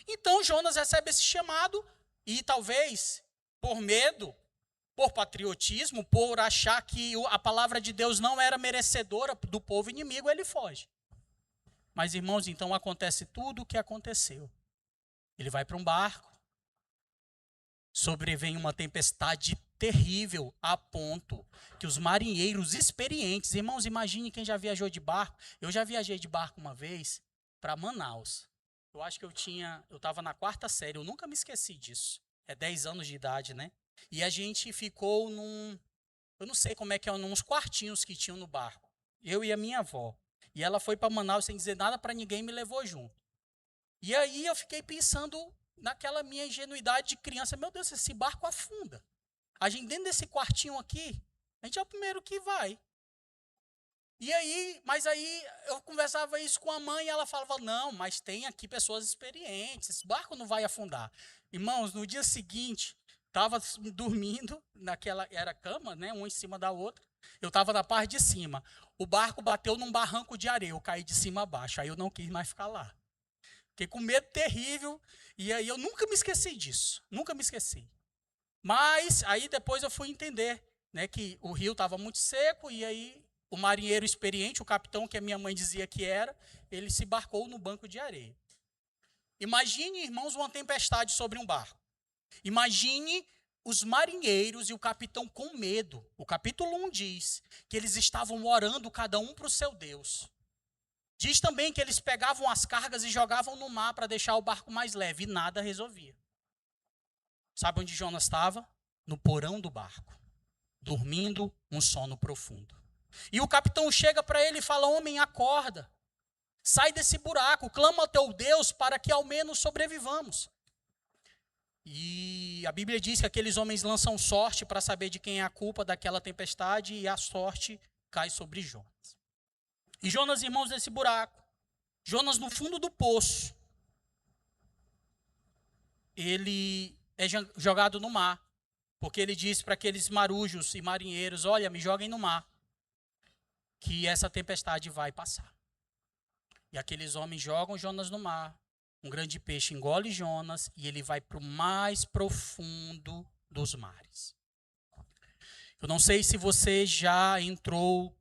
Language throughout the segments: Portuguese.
Então Jonas recebe esse chamado e talvez por medo, por patriotismo, por achar que a palavra de Deus não era merecedora do povo inimigo, ele foge. Mas, irmãos, então acontece tudo o que aconteceu. Ele vai para um barco, sobrevém uma tempestade terrível, a ponto que os marinheiros experientes, irmãos, imagine quem já viajou de barco. Eu já viajei de barco uma vez para Manaus. Eu acho que eu estava na 4ª série, eu nunca me esqueci disso. É 10 anos de idade, né? E a gente ficou eu não sei como é que é, uns quartinhos que tinham no barco. Eu e a minha avó. E ela foi para Manaus sem dizer nada para ninguém e me levou junto. E aí eu fiquei pensando naquela minha ingenuidade de criança. Meu Deus, esse barco afunda. A gente dentro desse quartinho aqui, a gente é o primeiro que vai. E aí, mas aí eu conversava isso com a mãe e ela falava, não, mas tem aqui pessoas experientes, esse barco não vai afundar. Irmãos, no dia seguinte, estava dormindo, era cama, né, uma em cima da outra, eu estava na parte de cima. O barco bateu num barranco de areia, eu caí de cima a baixo, aí eu não quis mais ficar lá. Fiquei com medo terrível, e aí eu nunca me esqueci disso, nunca me esqueci. Mas aí depois eu fui entender, né, que o rio estava muito seco, e aí o marinheiro experiente, o capitão que a minha mãe dizia que era, ele se embarcou no banco de areia. Imagine, irmãos, uma tempestade sobre um barco. Imagine os marinheiros e o capitão com medo. O capítulo 1 diz que eles estavam orando cada um para o seu Deus. Diz também que eles pegavam as cargas e jogavam no mar para deixar o barco mais leve, e nada resolvia. Sabe onde Jonas estava? No porão do barco, dormindo um sono profundo. E o capitão chega para ele e fala, homem, acorda, sai desse buraco, clama ao teu Deus para que ao menos sobrevivamos. E a Bíblia diz que aqueles homens lançam sorte para saber de quem é a culpa daquela tempestade, e a sorte cai sobre Jonas. E Jonas, irmãos, nesse buraco, Jonas no fundo do poço, ele é jogado no mar, porque ele diz para aqueles marujos e marinheiros, olha, me joguem no mar, que essa tempestade vai passar. E aqueles homens jogam Jonas no mar, um grande peixe engole Jonas e ele vai para o mais profundo dos mares. Eu não sei se você já entrou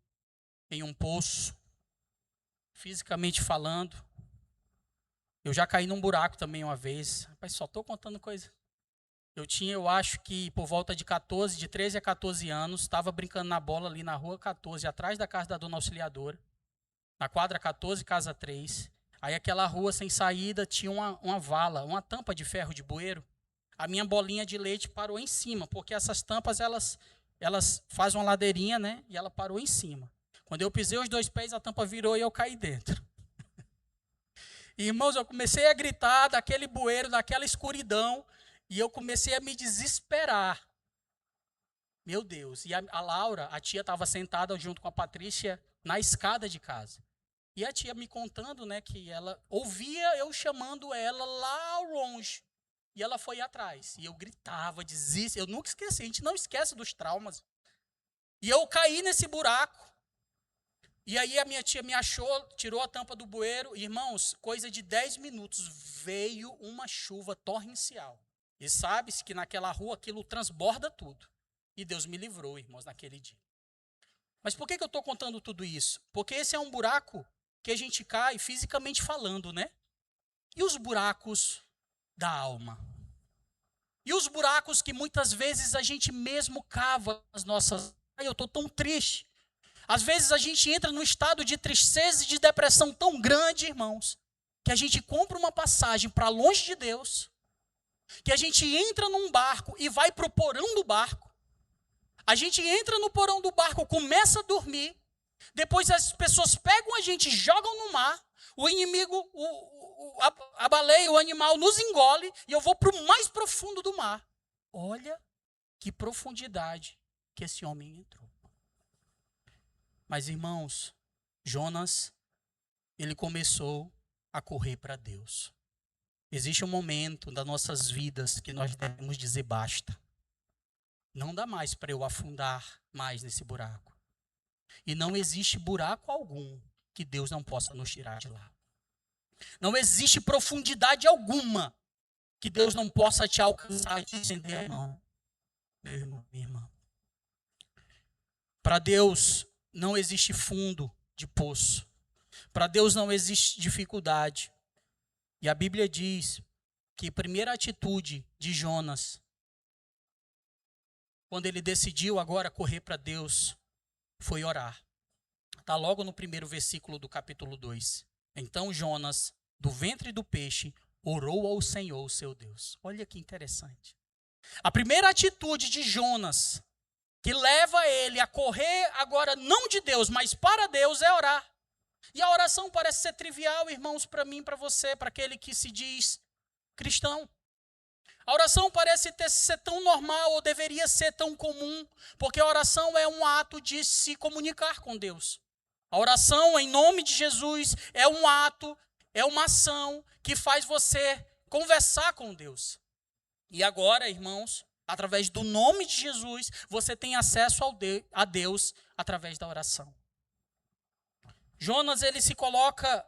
em um poço, fisicamente falando. Eu já caí num buraco também uma vez. Rapaz, só estou contando coisa. Eu acho que por volta de 13 a 14 anos, estava brincando na bola ali na rua 14, atrás da casa da dona auxiliadora, na quadra 14, casa 3. Aí aquela rua sem saída tinha uma vala, uma tampa de ferro de bueiro. A minha bolinha de leite parou em cima, porque essas tampas, elas fazem uma ladeirinha, né? E ela parou em cima. Quando eu pisei os 2 pés, a tampa virou e eu caí dentro. E, irmãos, eu comecei a gritar daquele bueiro, daquela escuridão, e eu comecei a me desesperar. Meu Deus. E a Laura, a tia, estava sentada junto com a Patrícia na escada de casa. E a tia me contando, né, que ela ouvia eu chamando ela lá ao longe. E ela foi atrás. E eu gritava, eu nunca esqueci, a gente não esquece dos traumas. E eu caí nesse buraco. E aí a minha tia me achou, tirou a tampa do bueiro. Irmãos, coisa de 10 minutos, veio uma chuva torrencial. E sabe-se que naquela rua aquilo transborda tudo. E Deus me livrou, irmãos, naquele dia. Mas por que eu estou contando tudo isso? Porque esse é um buraco que a gente cai fisicamente falando, né? E os buracos da alma? E os buracos que muitas vezes a gente mesmo cava as nossas... Ai, eu estou tão triste. Às vezes a gente entra num estado de tristeza e de depressão tão grande, irmãos, que a gente compra uma passagem para longe de Deus, que a gente entra num barco e vai para o porão do barco. A gente entra no porão do barco, começa a dormir, depois as pessoas pegam a gente, jogam no mar, o inimigo, a baleia, o animal nos engole e eu vou para o mais profundo do mar. Olha que profundidade que esse homem entrou. Mas, irmãos, Jonas, ele começou a correr para Deus. Existe um momento das nossas vidas que nós devemos dizer basta. Não dá mais para eu afundar mais nesse buraco. E não existe buraco algum que Deus não possa nos tirar de lá. Não existe profundidade alguma que Deus não possa te alcançar e te estender a mão. Meu irmão, minha irmã. Para Deus não existe fundo de poço. Para Deus não existe dificuldade. E a Bíblia diz que a primeira atitude de Jonas, quando ele decidiu agora correr para Deus, foi orar. Está logo no primeiro versículo do capítulo 2. Então Jonas, do ventre do peixe, orou ao Senhor, seu Deus. Olha que interessante. A primeira atitude de Jonas, que leva ele a correr agora não de Deus, mas para Deus, é orar. E a oração parece ser trivial, irmãos, para mim, para você, para aquele que se diz cristão. A oração parece ser tão normal, ou deveria ser tão comum, porque a oração é um ato de se comunicar com Deus. A oração, em nome de Jesus, é um ato, é uma ação que faz você conversar com Deus. E agora, irmãos, através do nome de Jesus, você tem acesso a Deus através da oração. Jonas, ele se coloca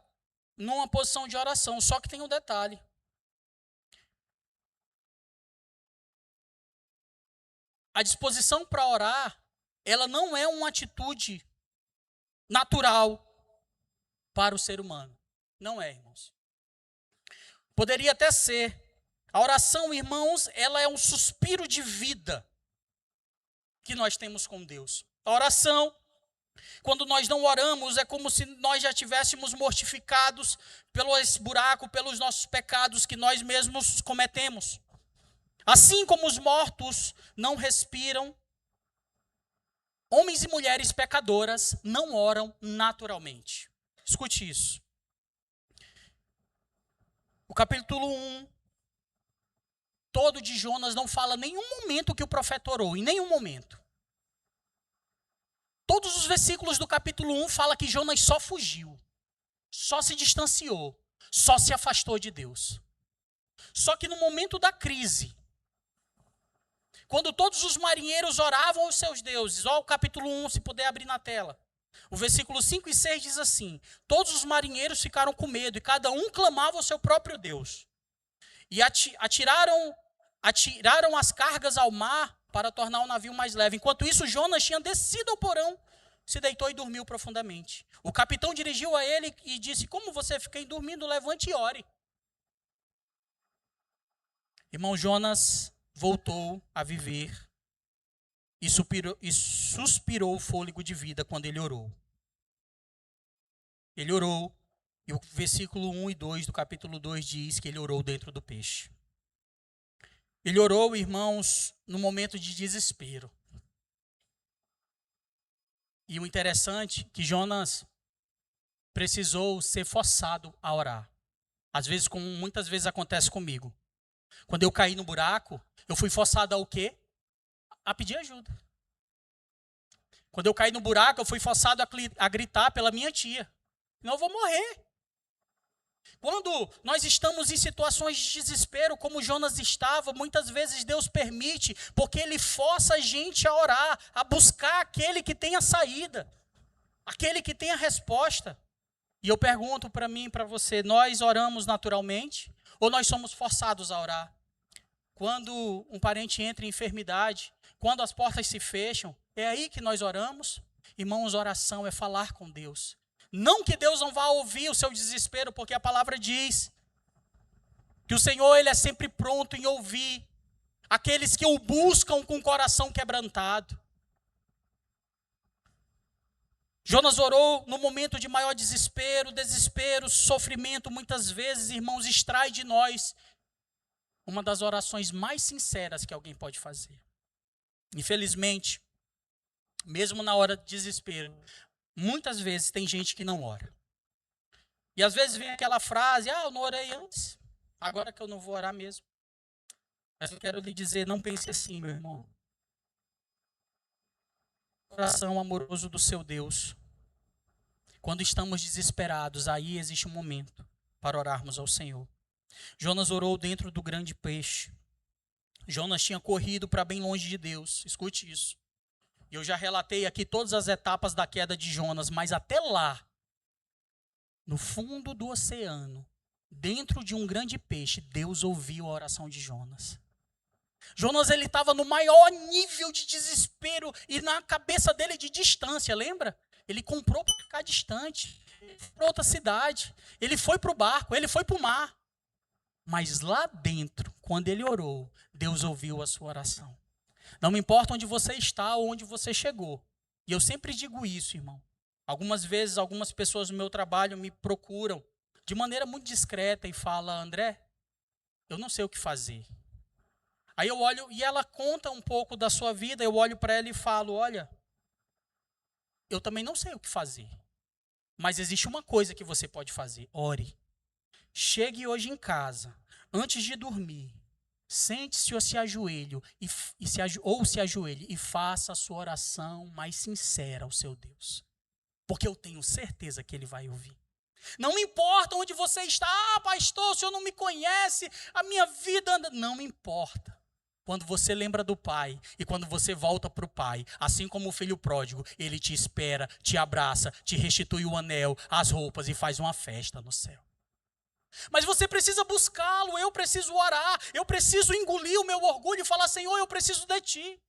numa posição de oração, só que tem um detalhe. A disposição para orar, ela não é uma atitude natural para o ser humano. Não é, irmãos. Poderia até ser. A oração, irmãos, ela é um suspiro de vida que nós temos com Deus. A oração, quando nós não oramos, é como se nós já estivéssemos mortificados pelo esse buraco, pelos nossos pecados que nós mesmos cometemos. Assim como os mortos não respiram, homens e mulheres pecadoras não oram naturalmente. Escute isso. O capítulo 1, todo de Jonas, não fala nenhum momento que o profeta orou, em nenhum momento. Todos os versículos do capítulo 1 falam que Jonas só fugiu, só se distanciou, só se afastou de Deus. Só que no momento da crise, quando todos os marinheiros oravam aos seus deuses, ó, o capítulo 1, se puder abrir na tela. O versículo 5 e 6 diz assim: todos os marinheiros ficaram com medo e cada um clamava ao seu próprio Deus. E atiraram as cargas ao mar para tornar o navio mais leve. Enquanto isso, Jonas tinha descido ao porão, se deitou e dormiu profundamente. O capitão dirigiu a ele e disse: como você fica dormindo, levante e ore. Irmão, Jonas voltou a viver e suspirou o fôlego de vida quando ele orou. Ele orou, e o versículo 1 e 2 do capítulo 2 diz que ele orou dentro do peixe. Ele orou, irmãos, no momento de desespero. E o interessante é que Jonas precisou ser forçado a orar. Às vezes, como muitas vezes acontece comigo. Quando eu caí no buraco, eu fui forçado a o quê? A pedir ajuda. Quando eu caí no buraco, eu fui forçado a gritar pela minha tia. Senão eu vou morrer. Quando nós estamos em situações de desespero, como Jonas estava, muitas vezes Deus permite, porque Ele força a gente a orar, a buscar aquele que tem a saída, aquele que tem a resposta. E eu pergunto para mim e para você, nós oramos naturalmente ou nós somos forçados a orar? Quando um parente entra em enfermidade, quando as portas se fecham, é aí que nós oramos? Irmãos, oração é falar com Deus. Não que Deus não vá ouvir o seu desespero, porque a palavra diz que o Senhor, Ele é sempre pronto em ouvir aqueles que o buscam com o coração quebrantado. Jonas orou no momento de maior desespero, sofrimento, muitas vezes, irmãos, extrai de nós uma das orações mais sinceras que alguém pode fazer. Infelizmente, mesmo na hora de desespero, muitas vezes tem gente que não ora. E às vezes vem aquela frase: eu não orei antes, agora que eu não vou orar mesmo. Mas eu quero lhe dizer, não pense assim, meu irmão. O coração amoroso do seu Deus. Quando estamos desesperados, aí existe um momento para orarmos ao Senhor. Jonas orou dentro do grande peixe. Jonas tinha corrido para bem longe de Deus. Escute isso. Eu já relatei aqui todas as etapas da queda de Jonas, mas até lá, no fundo do oceano, dentro de um grande peixe, Deus ouviu a oração de Jonas. Jonas, ele estava no maior nível de desespero e na cabeça dele de distância, lembra? Ele comprou para ficar distante, para outra cidade, ele foi para o barco, ele foi para o mar. Mas lá dentro, quando ele orou, Deus ouviu a sua oração. Não me importa onde você está ou onde você chegou. E eu sempre digo isso, irmão. Algumas vezes, algumas pessoas no meu trabalho me procuram de maneira muito discreta e falam: André, eu não sei o que fazer. Aí eu olho e ela conta um pouco da sua vida, eu olho para ela e falo: olha, eu também não sei o que fazer. Mas existe uma coisa que você pode fazer: ore. Chegue hoje em casa, antes de dormir, sente-se ou se ajoelhe e faça a sua oração mais sincera ao seu Deus. Porque eu tenho certeza que Ele vai ouvir. Não me importa onde você está, pastor, o senhor não me conhece, a minha vida anda. Não me importa. Quando você lembra do Pai e quando você volta para o Pai, assim como o filho pródigo, Ele te espera, te abraça, te restitui o anel, as roupas e faz uma festa no céu. Mas você precisa buscá-lo, eu preciso orar, eu preciso engolir o meu orgulho e falar: Senhor, eu preciso de Ti.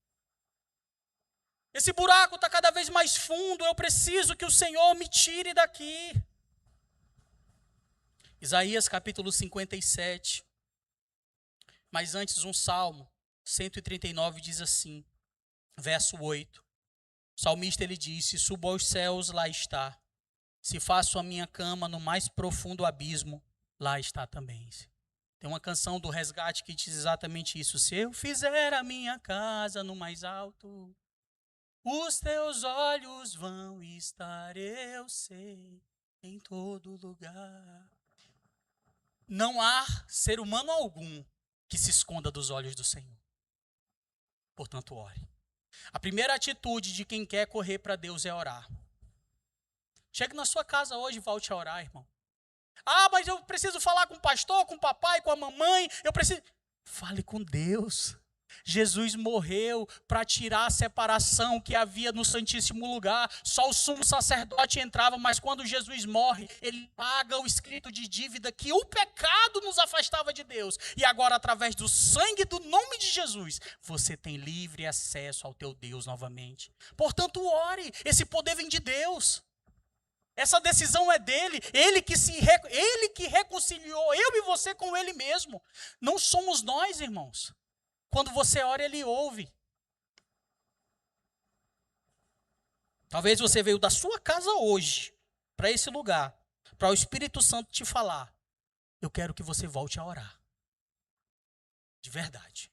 Esse buraco está cada vez mais fundo, eu preciso que o Senhor me tire daqui. Isaías capítulo 57. Mas antes um salmo, 139 diz assim, verso 8. O salmista ele diz: se subo aos céus, lá está. Se faço a minha cama no mais profundo abismo, lá está também. Tem uma canção do Resgate que diz exatamente isso: se eu fizer a minha casa no mais alto, os teus olhos vão estar, eu sei, em todo lugar. Não há ser humano algum que se esconda dos olhos do Senhor. Portanto, ore. A primeira atitude de quem quer correr para Deus é orar. Chegue na sua casa hoje e volte a orar, irmão. Ah, mas eu preciso falar com o pastor, com o papai, com a mamãe. Eu preciso. Fale com Deus. Jesus morreu para tirar a separação que havia no Santíssimo Lugar. Só o sumo sacerdote entrava, mas quando Jesus morre, ele paga o escrito de dívida que o pecado nos afastava de Deus. E agora, através do sangue do nome de Jesus, você tem livre acesso ao teu Deus novamente. Portanto, ore. Esse poder vem de Deus. Essa decisão é dele, ele que reconciliou eu e você com ele mesmo. Não somos nós, irmãos. Quando você ora, ele ouve. Talvez você veio da sua casa hoje, para esse lugar, para o Espírito Santo te falar: eu quero que você volte a orar. De verdade.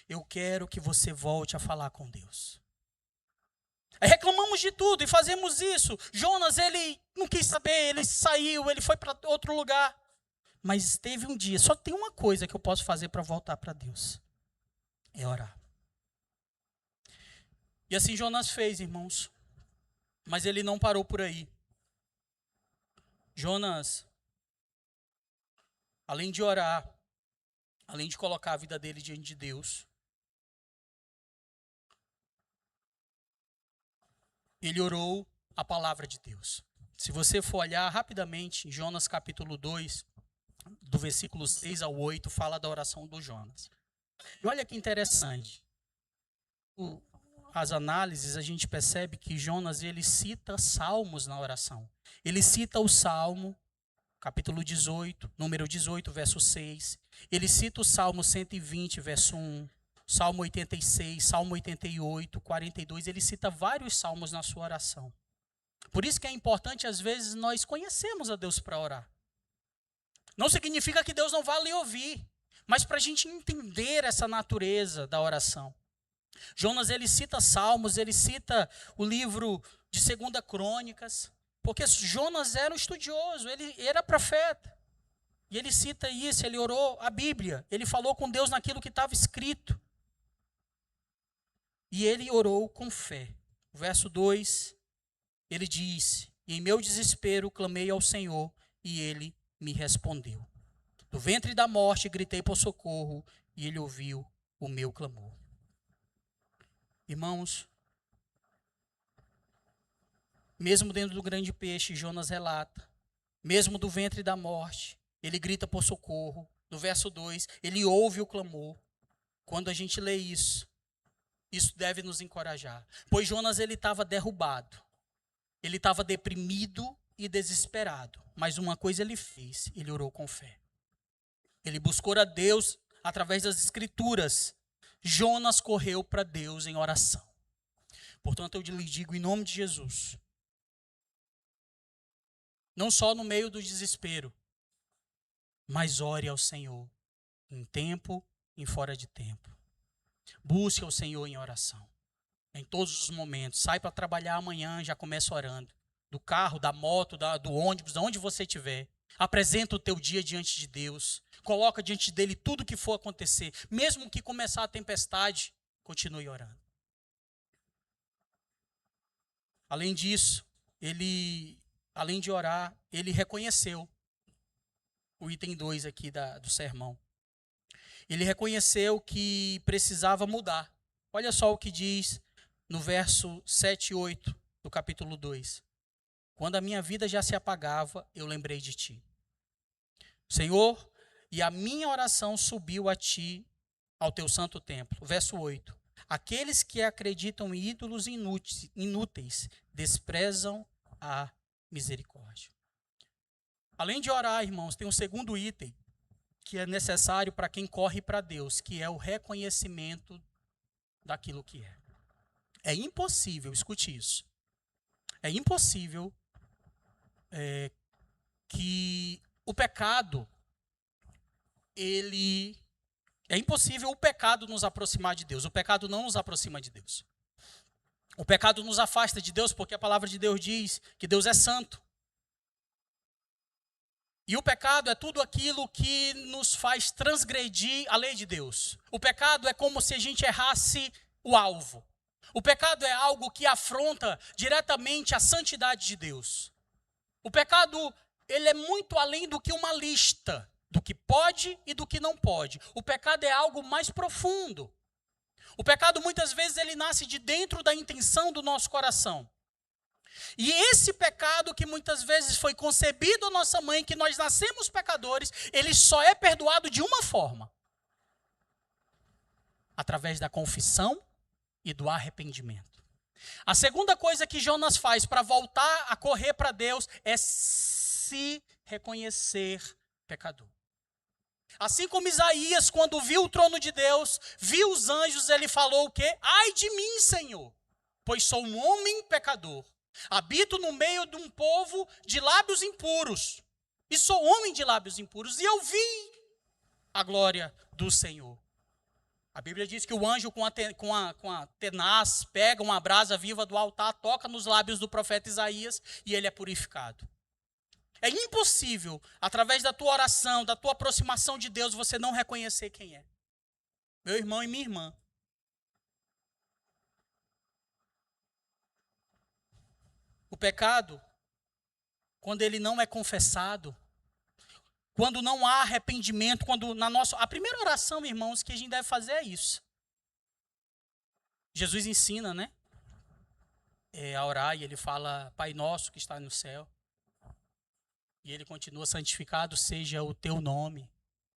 Eu quero que você volte a falar com Deus. Reclamamos de tudo e fazemos isso. Jonas, ele não quis saber, ele saiu, ele foi para outro lugar. Mas teve um dia, só tem uma coisa que eu posso fazer para voltar para Deus. É orar. E assim Jonas fez, irmãos. Mas ele não parou por aí. Jonas, além de orar, além de colocar a vida dele diante de Deus, ele orou a palavra de Deus. Se você for olhar rapidamente, Jonas capítulo 2, do versículo 6 ao 8, fala da oração do Jonas. E olha que interessante. As análises, a gente percebe que Jonas, ele cita salmos na oração. Ele cita o Salmo, capítulo 18, número 18, verso 6. Ele cita o Salmo 120, verso 1. Salmo 86, Salmo 88, 42, ele cita vários salmos na sua oração. Por isso que é importante, às vezes, nós conhecermos a Deus para orar. Não significa que Deus não vá lhe ouvir, mas para a gente entender essa natureza da oração. Jonas, ele cita salmos, ele cita o livro de 2 Crônicas, porque Jonas era um estudioso, ele era profeta. E ele cita isso, ele orou a Bíblia, ele falou com Deus naquilo que estava escrito. E ele orou com fé. O verso 2, ele diz: em meu desespero clamei ao Senhor e ele me respondeu. Do ventre da morte gritei por socorro e ele ouviu o meu clamor. Irmãos, mesmo dentro do grande peixe, Jonas relata, mesmo do ventre da morte, ele grita por socorro. No verso 2, ele ouve o clamor. Quando a gente lê isso deve nos encorajar. Pois Jonas, ele estava derrubado. Ele estava deprimido e desesperado. Mas uma coisa ele fez, ele orou com fé. Ele buscou a Deus através das Escrituras. Jonas correu para Deus em oração. Portanto, eu lhe digo em nome de Jesus, não só no meio do desespero, mas ore ao Senhor, em tempo e fora de tempo. Busque ao Senhor em oração, em todos os momentos. Sai para trabalhar amanhã, já começa orando. Do carro, da moto, do ônibus, de onde você estiver. Apresenta o teu dia diante de Deus. Coloca diante dele tudo que for acontecer. Mesmo que começar a tempestade, continue orando. Além disso, além de orar, ele reconheceu o item 2 aqui do sermão. Ele reconheceu que precisava mudar. Olha só o que diz no verso 7 e 8 do capítulo 2. Quando a minha vida já se apagava, eu lembrei de ti, Senhor, e a minha oração subiu a ti, ao teu santo templo. Verso 8. Aqueles que acreditam em ídolos inúteis desprezam a misericórdia. Além de orar, irmãos, tem um segundo item que é necessário para quem corre para Deus, que é o reconhecimento daquilo que é. É impossível, escute isso, é impossível que o pecado, é impossível o pecado nos aproximar de Deus. O pecado não nos aproxima de Deus. O pecado nos afasta de Deus, porque a palavra de Deus diz que Deus é santo. E o pecado é tudo aquilo que nos faz transgredir a lei de Deus. O pecado é como se a gente errasse o alvo. O pecado é algo que afronta diretamente a santidade de Deus. O pecado, ele é muito além do que uma lista, do que pode e do que não pode. O pecado é algo mais profundo. O pecado, muitas vezes, ele nasce de dentro da intenção do nosso coração. E esse pecado que muitas vezes foi concebido a nossa mãe, que nós nascemos pecadores, ele só é perdoado de uma forma. Através da confissão e do arrependimento. A segunda coisa que Jonas faz para voltar a correr para Deus é se reconhecer pecador. Assim como Isaías, quando viu o trono de Deus, viu os anjos, ele falou o quê? Ai de mim, Senhor, pois sou um homem pecador. Habito no meio de um povo de lábios impuros. E sou homem de lábios impuros. E eu vi a glória do Senhor. A Bíblia diz que o anjo com a tenaz pega uma brasa viva do altar, toca nos lábios do profeta Isaías e ele é purificado. É impossível, através da tua oração, da tua aproximação de Deus, você não reconhecer quem é. Meu irmão e minha irmã. O pecado, quando ele não é confessado, quando não há arrependimento, a primeira oração, irmãos, que a gente deve fazer é isso. Jesus ensina, né? A orar, e ele fala, Pai nosso que está no céu. E ele continua, santificado seja o teu nome.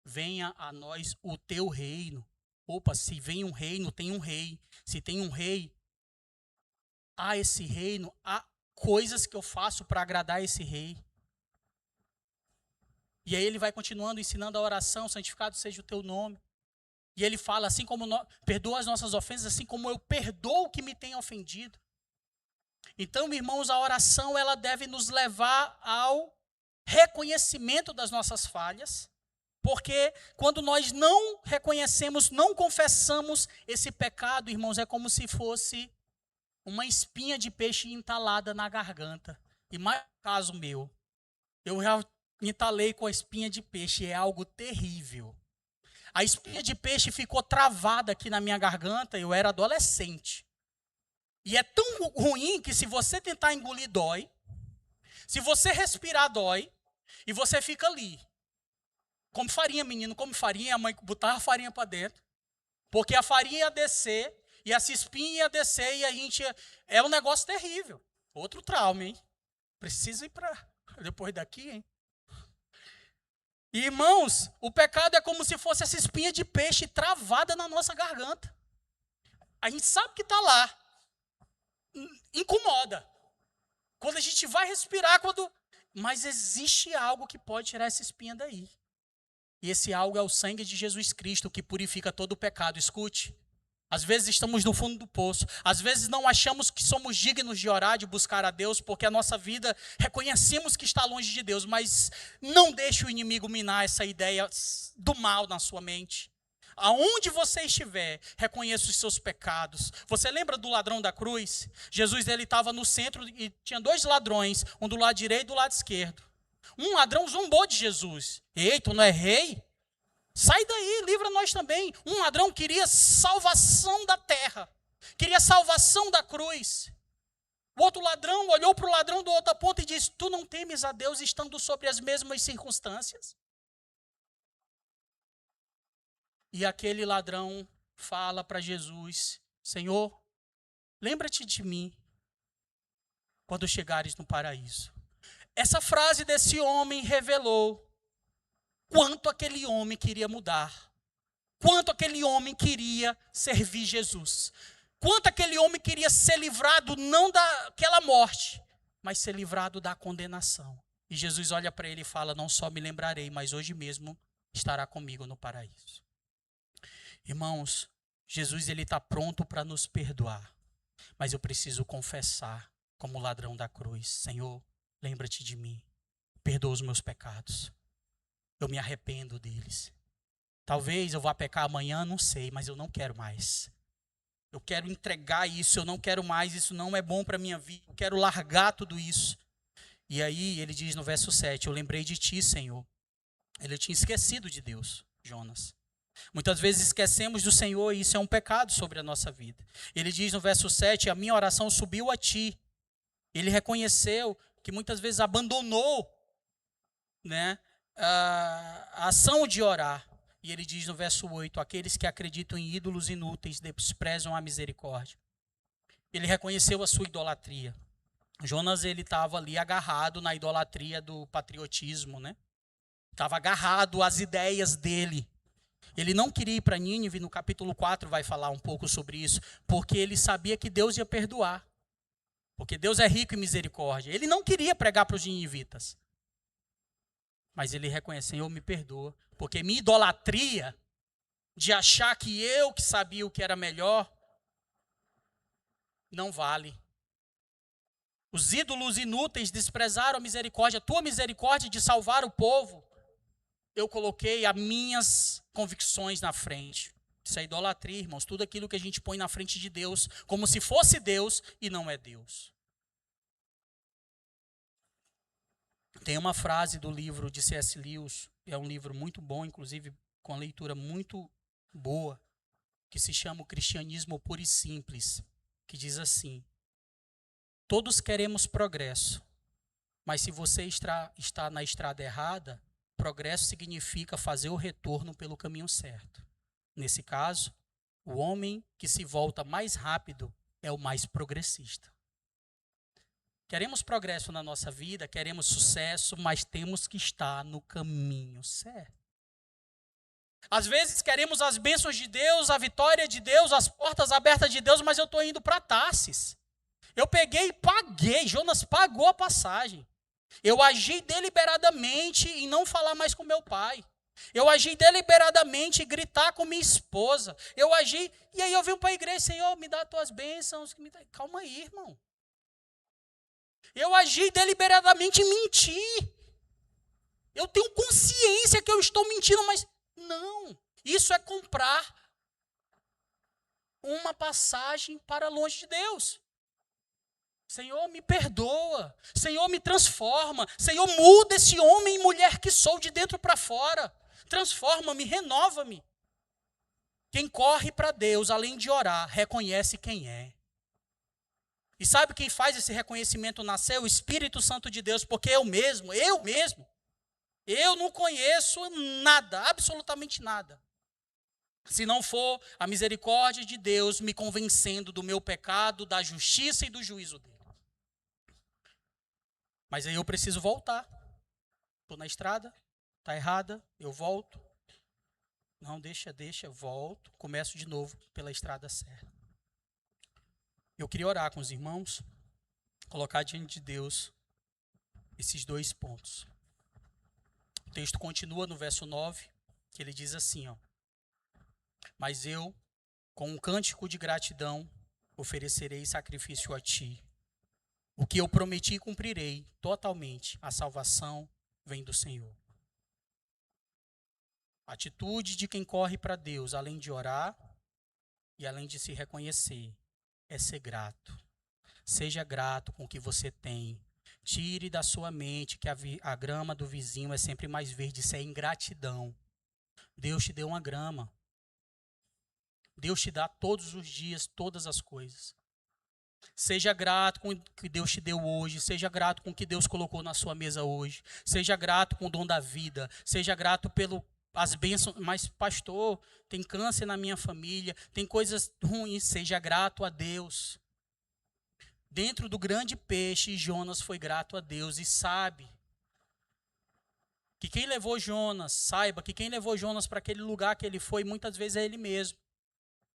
Venha a nós o teu reino. Opa, se vem um reino, tem um rei. Se tem um rei, há esse reino, há coisas que eu faço para agradar esse rei. E aí ele vai continuando ensinando a oração, santificado seja o teu nome. E ele fala, assim como perdoa as nossas ofensas, assim como eu perdoo o que me tem ofendido. Então, irmãos, a oração ela deve nos levar ao reconhecimento das nossas falhas, porque quando nós não reconhecemos, não confessamos esse pecado, irmãos, é como se fosse uma espinha de peixe entalada na garganta. E mais caso meu, eu já me entalei com a espinha de peixe, é algo terrível. A espinha de peixe ficou travada aqui na minha garganta, eu era adolescente. E é tão ruim que se você tentar engolir, dói. Se você respirar, dói. E você fica ali. Come farinha, menino, come farinha. A mãe botava a farinha para dentro. Porque a farinha ia descer, e essa espinha ia descer, e a gente... É um negócio terrível. Outro trauma, hein? Preciso ir para... Depois daqui, hein? E, irmãos, o pecado é como se fosse essa espinha de peixe travada na nossa garganta. A gente sabe que está lá. Incomoda. Quando a gente vai respirar, mas existe algo que pode tirar essa espinha daí. E esse algo é o sangue de Jesus Cristo, que purifica todo o pecado. Escute. Às vezes estamos no fundo do poço. Às vezes não achamos que somos dignos de orar, de buscar a Deus, porque a nossa vida reconhecemos que está longe de Deus. Mas não deixe o inimigo minar essa ideia do mal na sua mente. Aonde você estiver, reconheça os seus pecados. Você lembra do ladrão da cruz? Jesus, ele estava no centro e tinha dois ladrões, um do lado direito e do lado esquerdo. Um ladrão zombou de Jesus. Ei, tu não é rei? Sai daí, livra nós também. Um ladrão queria salvação da terra, queria salvação da cruz. O outro ladrão olhou para o ladrão do outro ponto e disse: tu não temes a Deus estando sobre as mesmas circunstâncias? E aquele ladrão fala para Jesus: Senhor, lembra-te de mim quando chegares no paraíso. Essa frase desse homem revelou quanto aquele homem queria mudar, quanto aquele homem queria servir Jesus, quanto aquele homem queria ser livrado não daquela morte, mas ser livrado da condenação. E Jesus olha para ele e fala: não só me lembrarei, mas hoje mesmo estará comigo no paraíso. Irmãos, Jesus, ele está pronto para nos perdoar, mas eu preciso confessar como ladrão da cruz: Senhor, lembra-te de mim, perdoa os meus pecados, eu me arrependo deles. Talvez eu vá pecar amanhã, não sei, mas eu não quero mais. Eu quero entregar isso, eu não quero mais, isso não é bom para a minha vida, eu quero largar tudo isso. E aí ele diz no verso 7, eu lembrei de ti, Senhor. Ele tinha esquecido de Deus, Jonas. Muitas vezes esquecemos do Senhor e isso é um pecado sobre a nossa vida. Ele diz no verso 7, a minha oração subiu a ti. Ele reconheceu que muitas vezes abandonou, né, a ação de orar. E ele diz no verso 8, aqueles que acreditam em ídolos inúteis desprezam a misericórdia. Ele reconheceu a sua idolatria. Jonas, ele estava ali agarrado na idolatria do patriotismo, né? Estava agarrado às ideias dele. Ele não queria ir para Nínive, no capítulo 4 vai falar um pouco sobre isso, porque ele sabia que Deus ia perdoar. Porque Deus é rico em misericórdia. Ele não queria pregar para os ninivitas. Mas ele reconhece: Senhor, me perdoa, porque minha idolatria de achar que eu que sabia o que era melhor, não vale. Os ídolos inúteis desprezaram a misericórdia, a tua misericórdia de salvar o povo. Eu coloquei as minhas convicções na frente. Isso é idolatria, irmãos. Tudo aquilo que a gente põe na frente de Deus, como se fosse Deus e não é Deus. Tem uma frase do livro de C.S. Lewis, é um livro muito bom, inclusive com a leitura muito boa, que se chama O Cristianismo Puro e Simples, que diz assim: todos queremos progresso, mas se você está na estrada errada, progresso significa fazer o retorno pelo caminho certo. Nesse caso, o homem que se volta mais rápido é o mais progressista. Queremos progresso na nossa vida, queremos sucesso, mas temos que estar no caminho certo. Às vezes queremos as bênçãos de Deus, a vitória de Deus, as portas abertas de Deus, mas eu estou indo para Tarsis. Eu peguei e paguei, Jonas pagou a passagem. Eu agi deliberadamente em não falar mais com meu pai. Eu agi deliberadamente em gritar com minha esposa. Eu agi, e aí eu vim para a igreja: Senhor, me dá as tuas bênçãos. Calma aí, irmão. Eu agi deliberadamente em mentir. Eu tenho consciência que eu estou mentindo, mas não. Isso é comprar uma passagem para longe de Deus. Senhor, me perdoa. Senhor, me transforma. Senhor, muda esse homem e mulher que sou de dentro para fora. Transforma-me, renova-me. Quem corre para Deus, além de orar, reconhece quem é. E sabe quem faz esse reconhecimento nascer? O Espírito Santo de Deus, porque eu mesmo, eu não conheço nada, absolutamente nada. Se não for a misericórdia de Deus me convencendo do meu pecado, da justiça e do juízo dele. Mas aí eu preciso voltar. Estou na estrada, Está errada, eu volto. Não, deixa, eu volto. Começo de novo pela estrada certa. Eu queria orar com os irmãos, colocar diante de Deus esses 2 pontos. O texto continua no verso 9, que ele diz assim, ó: mas eu, com um cântico de gratidão, oferecerei sacrifício a ti. O que eu prometi cumprirei totalmente. A salvação vem do Senhor. A atitude de quem corre para Deus, além de orar e além de se reconhecer, é ser grato. Seja grato com o que você tem. Tire da sua mente que a grama do vizinho é sempre mais verde. Isso é ingratidão. Deus te deu uma grama. Deus te dá todos os dias, todas as coisas. Seja grato com o que Deus te deu hoje. Seja grato com o que Deus colocou na sua mesa hoje. Seja grato com o dom da vida. Seja grato pelas bênçãos. Mas, pastor, tem câncer na minha família. Tem coisas ruins. Seja grato a Deus. Dentro do grande peixe, Jonas foi grato a Deus. E saiba que quem levou Jonas para aquele lugar que ele foi, muitas vezes é ele mesmo.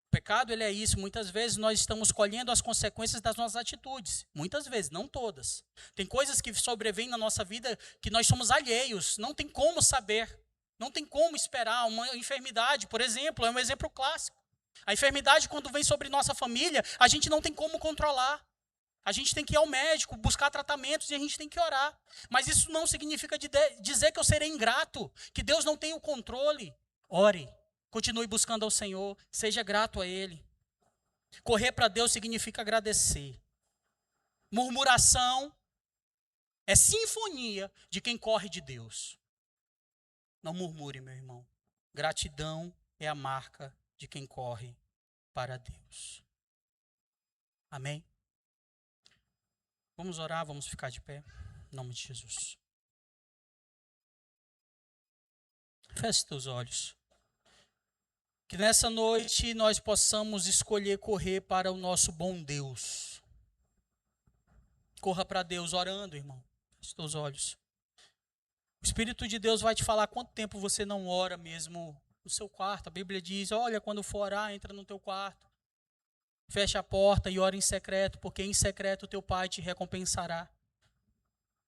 O pecado, ele é isso. Muitas vezes nós estamos colhendo as consequências das nossas atitudes. Muitas vezes, não todas. Tem coisas que sobrevêm na nossa vida que nós somos alheios. Não tem como saber. Não tem como esperar. Uma enfermidade, por exemplo, é um exemplo clássico. A enfermidade, quando vem sobre nossa família, a gente não tem como controlar. A gente tem que ir ao médico, buscar tratamentos e a gente tem que orar. Mas isso não significa dizer que eu serei ingrato, que Deus não tem o controle. Ore. Continue buscando ao Senhor, seja grato a Ele. Correr para Deus significa agradecer. Murmuração é sinfonia de quem corre de Deus. Não murmure, meu irmão. Gratidão é a marca de quem corre para Deus. Amém? Vamos orar, vamos ficar de pé. Em nome de Jesus. Feche teus olhos. Que nessa noite nós possamos escolher correr para o nosso bom Deus. Corra para Deus orando, irmão. Feche teus olhos. O Espírito de Deus vai te falar quanto tempo você não ora mesmo no seu quarto. A Bíblia diz, olha, quando for orar, entra no teu quarto. Fecha a porta e ora em secreto, porque em secreto o teu Pai te recompensará.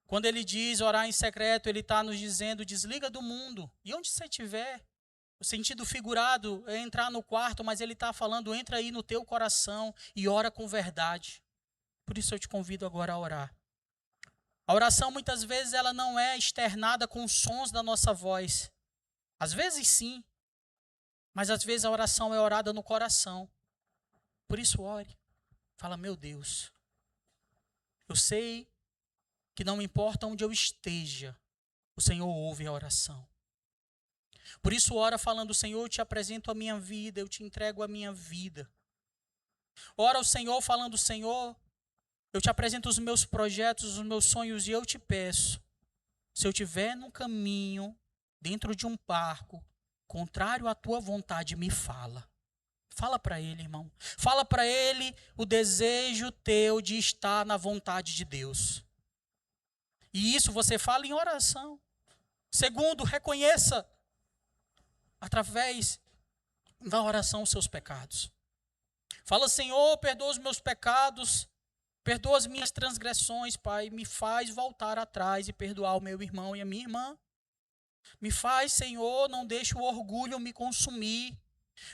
Quando ele diz orar em secreto, ele está nos dizendo, desliga do mundo. E onde você estiver, o sentido figurado é entrar no quarto, mas ele está falando, entra aí no teu coração e ora com verdade. Por isso eu te convido agora a orar. A oração muitas vezes ela não é externada com os sons da nossa voz. Às vezes sim, mas às vezes a oração é orada no coração. Por isso ore. Fala, meu Deus, eu sei que não importa onde eu esteja, o Senhor ouve a oração. Por isso ora falando, Senhor, eu te apresento a minha vida, eu te entrego a minha vida. Ora ao Senhor falando, Senhor, eu te apresento os meus projetos, os meus sonhos e eu te peço, se eu estiver num caminho, dentro de um barco, contrário à tua vontade, me fala. Fala para ele, irmão. Fala para ele o desejo teu de estar na vontade de Deus. E isso você fala em oração. Segundo, reconheça através da oração os seus pecados. Fala, Senhor, perdoa os meus pecados, perdoa as minhas transgressões, Pai. Me faz voltar atrás e perdoar o meu irmão e a minha irmã. Me faz, Senhor, não deixe o orgulho me consumir.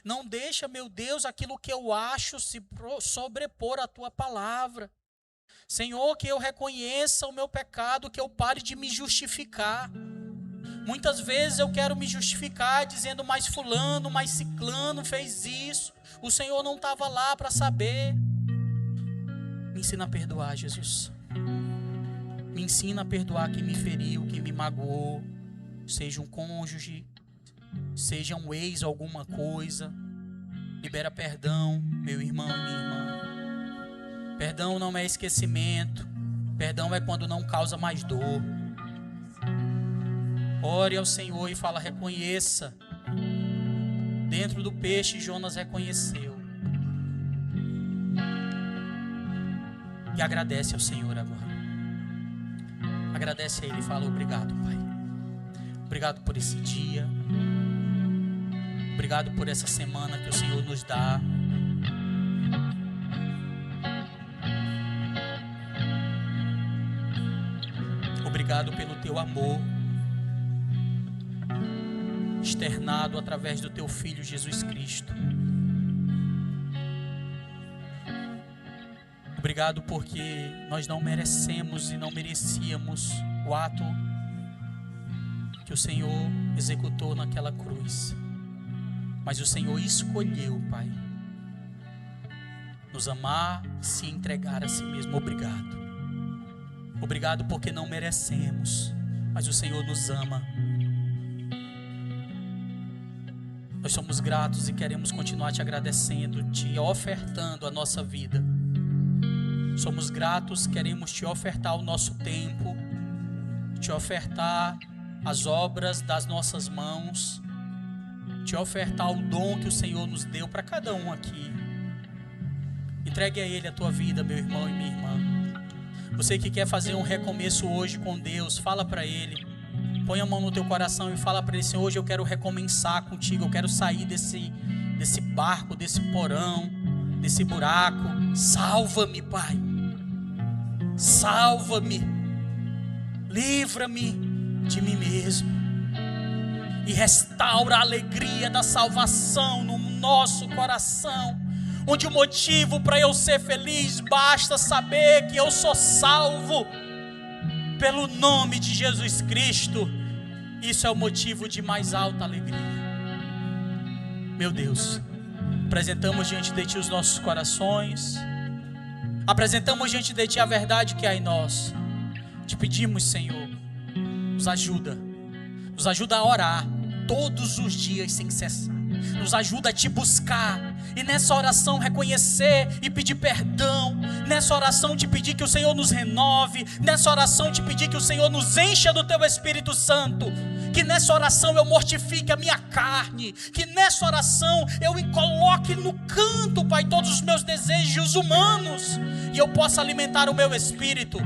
Não deixa, meu Deus, aquilo que eu acho se sobrepor à tua palavra. Senhor, que eu reconheça o meu pecado, que eu pare de me justificar. Muitas vezes eu quero me justificar dizendo, mas fulano, mas ciclano fez isso. O Senhor não estava lá para saber. Me ensina a perdoar, Jesus. Me ensina a perdoar quem me feriu, quem me magoou. Seja um cônjuge, seja um ex, alguma coisa. Libera perdão, meu irmão e minha irmã. Perdão não é esquecimento. Perdão é quando não causa mais dor. Ore ao Senhor e fala, reconheça. Dentro do peixe, Jonas reconheceu. E agradece ao Senhor agora. Agradece a Ele e fala, obrigado, Pai. Obrigado por esse dia. Obrigado por essa semana que o Senhor nos dá. Obrigado pelo teu amor externado através do teu Filho Jesus Cristo. Obrigado porque nós não merecemos e não merecíamos o ato que o Senhor executou naquela cruz. Mas o Senhor escolheu, Pai, nos amar e se entregar a si mesmo. Obrigado. Obrigado porque não merecemos, mas o Senhor nos ama. Nós somos gratos e queremos continuar te agradecendo, te ofertando a nossa vida. Somos gratos, queremos te ofertar o nosso tempo, te ofertar as obras das nossas mãos, te ofertar o dom que o Senhor nos deu para cada um aqui. Entregue a Ele a tua vida, meu irmão e minha irmã. Você que quer fazer um recomeço hoje com Deus, fala para Ele. Põe a mão no teu coração e fala para Ele: Senhor, hoje eu quero recomeçar contigo. Eu quero sair desse barco, desse porão, desse buraco. Salva-me, Pai. Salva-me. Livra-me de mim mesmo. E restaura a alegria da salvação no nosso coração. Onde o motivo para eu ser feliz basta saber que eu sou salvo pelo nome de Jesus Cristo. Isso é o motivo de mais alta alegria. Meu Deus, apresentamos diante de Ti os nossos corações, apresentamos diante de Ti a verdade que há em nós. Te pedimos, Senhor, nos ajuda a orar todos os dias sem cessar. Nos ajuda a te buscar e nessa oração reconhecer e pedir perdão. Nessa oração te pedir que o Senhor nos renove. Nessa oração te pedir que o Senhor nos encha do teu Espírito Santo. Que nessa oração eu mortifique a minha carne. Que nessa oração eu coloque no canto, Pai, todos os meus desejos humanos e eu possa alimentar o meu espírito.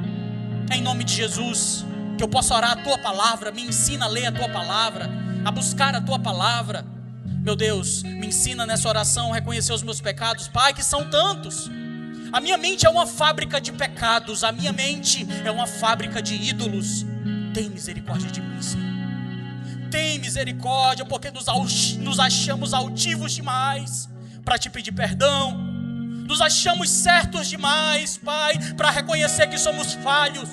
Em nome de Jesus, que eu possa orar a tua palavra. Me ensina a ler a tua palavra, a buscar a tua palavra. Meu Deus, me ensina nessa oração a reconhecer os meus pecados, Pai, que são tantos. A minha mente é uma fábrica de pecados, a minha mente é uma fábrica de ídolos. Tem misericórdia de mim, Senhor. Tem misericórdia, porque nos achamos altivos demais para te pedir perdão. Nos achamos certos demais, Pai, para reconhecer que somos falhos.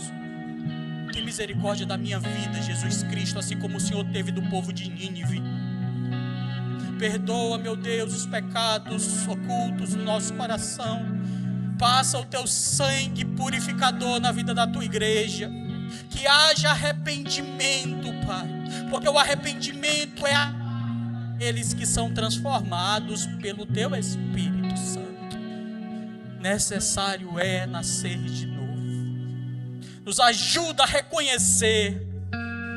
Tem misericórdia da minha vida, Jesus Cristo, assim como o Senhor teve do povo de Nínive. Perdoa, meu Deus, os pecados ocultos no nosso coração. Passa o teu sangue purificador na vida da tua igreja. Que haja arrependimento, Pai, porque o arrependimento é aqueles que são transformados pelo teu Espírito Santo. Necessário é nascer de novo. Nos ajuda a reconhecer,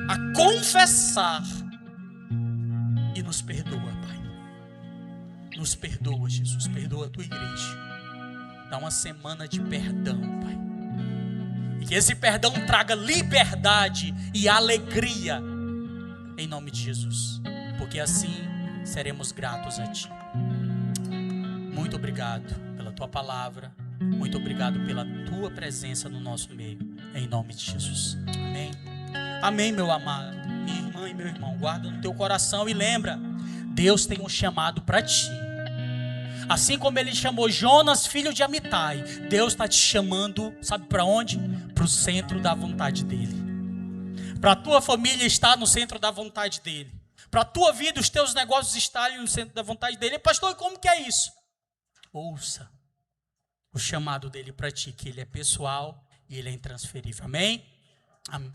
a confessar e nos perdoa, Pai. Nos perdoa, Jesus. Perdoa a tua igreja. Dá uma semana de perdão, Pai. E que esse perdão traga liberdade e alegria em nome de Jesus. Porque assim seremos gratos a Ti. Muito obrigado pela Tua palavra. Muito obrigado pela Tua presença no nosso meio. Em nome de Jesus. Amém. Amém, meu amado. Minha irmã e meu irmão, guarda no teu coração e lembra, Deus tem um chamado para ti. Assim como Ele chamou Jonas, filho de Amitai, Deus está te chamando, sabe para onde? Para o centro da vontade dEle. Para a tua família estar no centro da vontade dEle. Para a tua vida, os teus negócios estarem no centro da vontade dEle. Pastor, e como que é isso? Ouça o chamado dEle para ti, que Ele é pessoal e Ele é intransferível. Amém? Amém.